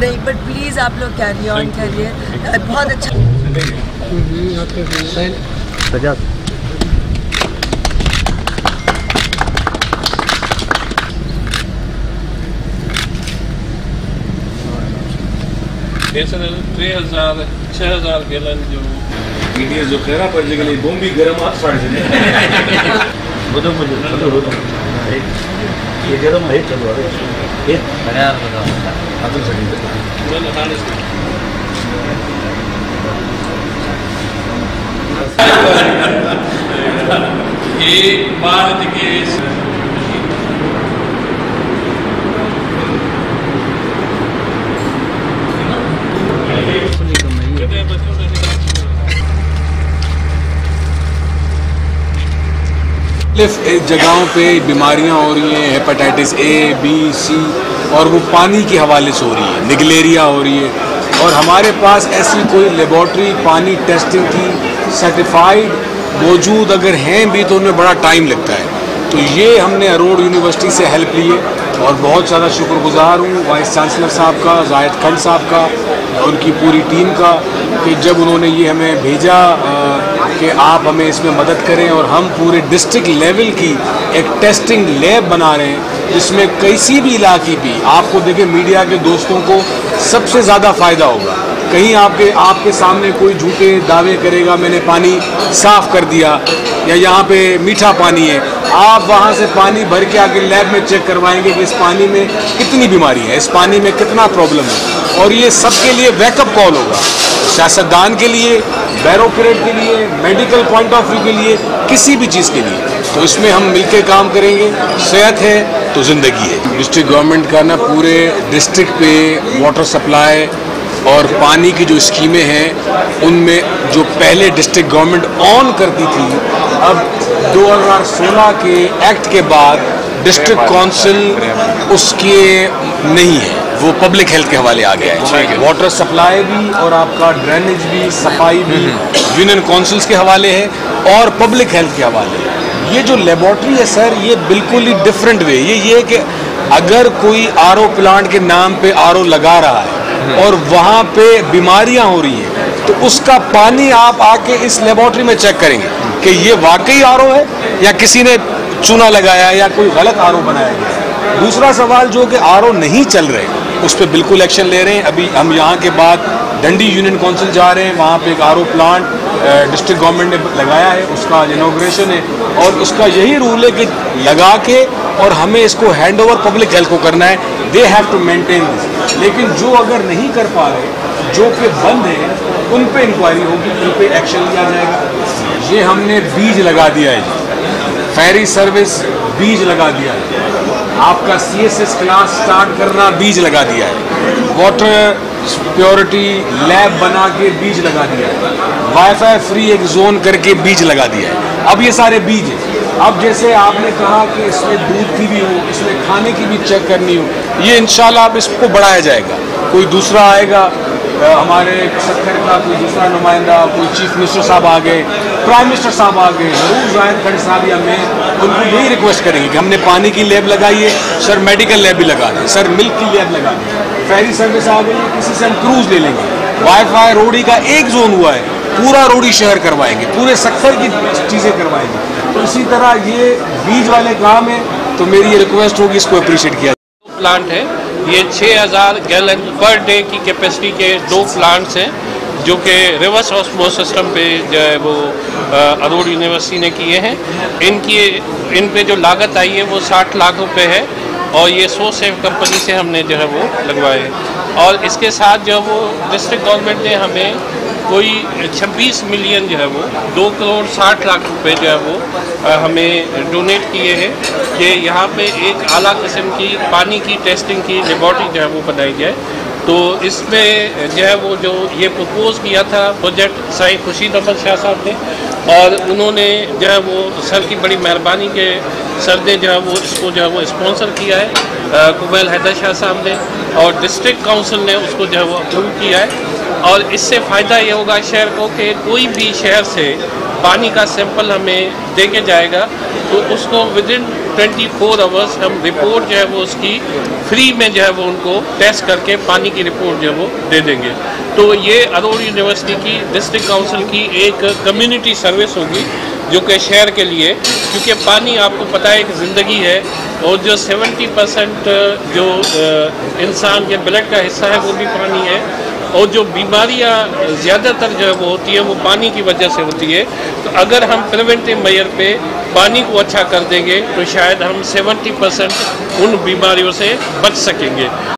नहीं, but please आप लोग कैरी ऑन करिए, बहुत अच्छा। बेसन 3000-6000 गैलन जो मीडिया जो खैरा पड़ने के लिए बोम्बी गरम हाथ फाड़ देने वो तो मुझे ये गरम है चलो ये यार बताओ आप तो सही ये भारत के जगहों पे बीमारियां हो रही हैं, हेपेटाइटिस ए बी सी, और वो पानी के हवाले से हो रही है, निगलेरिया हो रही है। और हमारे पास ऐसी कोई लेबॉर्ट्री पानी टेस्टिंग की सर्टिफाइड मौजूद अगर हैं भी तो उनमें बड़ा टाइम लगता है। तो ये हमने अरोड़ यूनिवर्सिटी से हेल्प ली है और बहुत ज़्यादा शुक्रगुजार हूँ वाइस चांसलर साहब का, जाहिद खंड साहब का, उनकी पूरी टीम का, कि जब उन्होंने ये हमें भेजा कि आप हमें इसमें मदद करें, और हम पूरे डिस्ट्रिक्ट लेवल की एक टेस्टिंग लैब बना रहे हैं जिसमें किसी भी इलाके भी आपको देखें, मीडिया के दोस्तों को सबसे ज़्यादा फ़ायदा होगा। कहीं आपके सामने कोई झूठे दावे करेगा मैंने पानी साफ़ कर दिया या यहाँ पे मीठा पानी है, आप वहाँ से पानी भर के आके लैब में चेक करवाएंगे कि इस पानी में कितनी बीमारी है, इस पानी में कितना प्रॉब्लम है। और ये सबके लिए बैकअप कॉल होगा, सियासतदान के लिए, ब्यूरोक्रेट के लिए, मेडिकल पॉइंट ऑफ व्यू के लिए, किसी भी चीज़ के लिए। तो इसमें हम मिलकर काम करेंगे। सेहत है तो ज़िंदगी है। डिस्ट्रिक्ट गवर्नमेंट का ना पूरे डिस्ट्रिक्ट पे वाटर सप्लाई और पानी की जो स्कीमें हैं उनमें जो पहले डिस्ट्रिक्ट गवर्नमेंट ऑन करती थी, अब 2016 के एक्ट के बाद डिस्ट्रिक्ट काउंसिल उसके नहीं है, वो पब्लिक हेल्थ के हवाले आ गया है। वाटर सप्लाई भी और आपका ड्रेनेज भी, सफाई भी यूनियन काउंसिल्स के हवाले है और पब्लिक हेल्थ के हवाले है। ये जो लेबॉर्ट्री है सर, ये बिल्कुल ही डिफरेंट वे, ये कि अगर कोई आरओ प्लांट के नाम पे आरओ लगा रहा है और वहाँ पे बीमारियाँ हो रही हैं, तो उसका पानी आप आके इस लेबॉर्ट्री में चेक करेंगे कि ये वाकई आरओ है या किसी ने चूना लगाया या कोई गलत आरओ बनाया गया। दूसरा सवाल जो कि आरओ नहीं चल रहे, उस पर बिल्कुल एक्शन ले रहे हैं। अभी हम यहाँ के बाद डंडी यूनियन काउंसिल जा रहे हैं, वहाँ पे एक आरओ प्लांट डिस्ट्रिक्ट गवर्नमेंट ने लगाया है, उसका इनॉग्रेशन है और उसका यही रूल है कि लगा के और हमें इसको हैंड ओवर पब्लिक हेल्थ को करना है। They have to maintain this. लेकिन जो अगर नहीं कर पा रहे, जो कि बंद है, उन पे इंक्वायरी होगी, उन पे एक्शन लिया जाएगा। ये हमने बीज लगा दिया है, फेरी सर्विस बीज लगा दिया है, आपका CSS क्लास स्टार्ट करना बीज लगा दिया है, वाटर प्योरिटी लैब बना के बीज लगा दिया है, वाईफाई फ्री एक जोन करके बीज लगा दिया है। अब ये सारे बीज हैं। अब जैसे आपने कहा कि इसमें दूध की भी हो, इसमें खाने की भी चेक करनी हो, ये इंशाल्लाह अब इसको बढ़ाया जाएगा। कोई दूसरा आएगा, हमारे सक्खर का कोई दूसरा नुमाइंदा, कोई चीफ मिनिस्टर साहब आ गए, प्राइम मिनिस्टर साहब आ गए, जरूर जाहिद खंड साहब या मैं उनको यही रिक्वेस्ट करेंगे कि हमने पानी की लैब लगाई है सर, मेडिकल लैब भी लगा दें सर, मिल्क की लैब लगा दें, फेरी सर्विस आ गई, किसी से हम क्रूज ले लेंगे, वाईफाई रोडी का एक जोन हुआ है, पूरा रोडी शहर करवाएंगे, पूरे सक्खर की चीज़ें करवाएंगे। तो इसी तरह ये बीज वाले काम है, तो मेरी ये रिक्वेस्ट होगी इसको अप्रिशिएट किया। प्लांट है, ये 6000 गैलन पर डे की कैपेसिटी के 2 प्लांट्स हैं जो कि रिवर्स ऑस्मोसिस सिस्टम पे जो है वो अरोड़ यूनिवर्सिटी ने किए हैं। इन पे जो लागत आई है वो 60 लाख रुपए है और ये सोसेव कंपनी से हमने जो है वो लगवाए। और इसके साथ जो है वो डिस्ट्रिक्ट गवर्नमेंट ने हमें कोई 26 मिलियन जो है वो 2 करोड़ 60 लाख रुपए जो है वो हमें डोनेट किए हैं कि यहाँ पे एक आला किस्म की पानी की टेस्टिंग की लेबॉर्ट्री जो है वो बनाई जाए। तो इसमें जो है वो जो ये प्रपोज किया था प्रोजेक्ट साईं खुर्शीद अहमद शाह साहब ने, और उन्होंने जो है वो सर की बड़ी मेहरबानी के सर ने जो है वो इसको जो है वो स्पॉन्सर किया है, कुबैल हैदर शाह साहब ने, और डिस्ट्रिक्ट काउंसिल ने उसको जो है वो अप्रूव किया है। और इससे फ़ायदा ये होगा शहर को कि कोई भी शहर से पानी का सैंपल हमें दे के जाएगा तो उसको विदिन 24 आवर्स हम रिपोर्ट जो है वो उसकी फ्री में जो है वो उनको टेस्ट करके पानी की रिपोर्ट जो है वो दे देंगे। तो ये अरोड़ यूनिवर्सिटी की डिस्ट्रिक्ट काउंसिल की एक कम्युनिटी सर्विस होगी जो कि शहर के लिए, क्योंकि पानी आपको पता है एक ज़िंदगी है और जो 70% जो इंसान के ब्लड का हिस्सा है वो भी पानी है, और जो बीमारियां ज़्यादातर जो है वो होती है वो पानी की वजह से होती है। तो अगर हम प्रिवेंटिव मेजर पे पानी को अच्छा कर देंगे तो शायद हम 70% उन बीमारियों से बच सकेंगे।